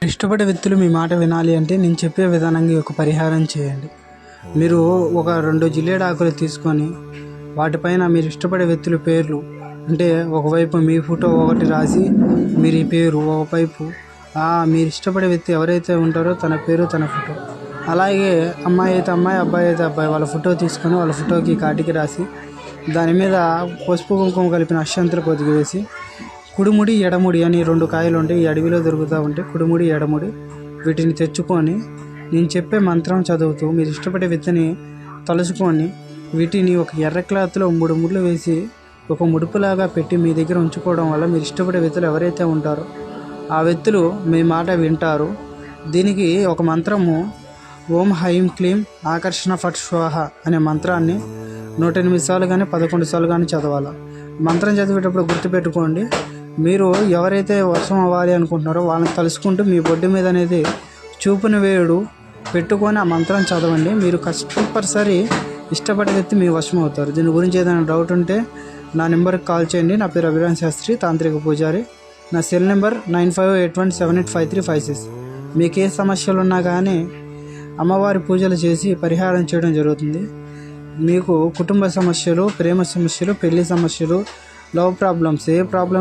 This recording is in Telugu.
ఇష్టపడే వ్యక్తులు మీ మాట వినాలి అంటే నేను చెప్పే విధానంగా ఒక పరిహారం చేయండి. మీరు ఒక 2 జిల్లేడు ఆకులు తీసుకొని వాటిపైన మీరు ఇష్టపడే వ్యక్తుల పేర్లు అంటే ఒకవైపు మీ ఫోటో ఒకటి రాసి మీరు ఈ పేరు ఒకవైపు మీరు ఇష్టపడే వ్యక్తి ఎవరైతే ఉంటారో తన పేరు తన ఫోటో, అలాగే అమ్మాయి అయితే అమ్మాయి అబ్బాయి అయితే అబ్బాయి వాళ్ళ ఫోటో తీసుకొని వాళ్ళ ఫోటోకి కాటికి రాసి దాని మీద పసుపు కుంకుమ కలిపిన అక్షంతలు కొద్దిగా వేసి కుడిముడి ఎడముడి అని 2 కాయలు ఉంటాయి. ఈ అడవిలో దొరుకుతూ ఉంటాయి. కుడిముడి ఎడముడి వీటిని తెచ్చుకొని నేను చెప్పే మంత్రం చదువుతూ మీరు ఇష్టపడే వ్యక్తిని తలుచుకొని వీటిని ఒక ఎర్ర క్లాత్లో 3 ముళ్ళు వేసి ఒక ముడుపులాగా పెట్టి మీ దగ్గర ఉంచుకోవడం వల్ల మీరు ఇష్టపడే వ్యక్తులు ఎవరైతే ఉంటారో ఆ వ్యక్తులు మీ మాట వింటారు. దీనికి ఒక మంత్రము ఓం హైం క్లీం ఆకర్షణ ఫట్ స్వాహ అనే మంత్రాన్ని 108 సార్లు కానీ 11 సార్లు కానీ చదవాలి. మంత్రం చదివేటప్పుడు గుర్తుపెట్టుకోండి, మీరు ఎవరైతే వర్షం అవ్వాలి అనుకుంటున్నారో వాళ్ళని తలుసుకుంటూ మీ బొడ్డు మీద అనేది చూపుని వేయుడు పెట్టుకొని ఆ మంత్రం చదవండి. మీరు కంపల్సరీ ఇష్టపడే వ్యక్తి మీ వశం అవుతారు. దీని గురించి ఏదైనా డౌట్ ఉంటే నా నెంబర్కి కాల్ చేయండి. నా పేరు అభిరామ్ శాస్త్రి, తాంత్రిక పూజారి. నా సెల్ నెంబర్ 9581785356. మీకు ఏ సమస్యలు ఉన్నా కానీ అమ్మవారి పూజలు చేసి పరిహారం చేయడం జరుగుతుంది. మీకు కుటుంబ సమస్యలు, ప్రేమ సమస్యలు, పెళ్లి సమస్యలు, లవ్ ప్రాబ్లమ్స్ ఏ ప్రాబ్లం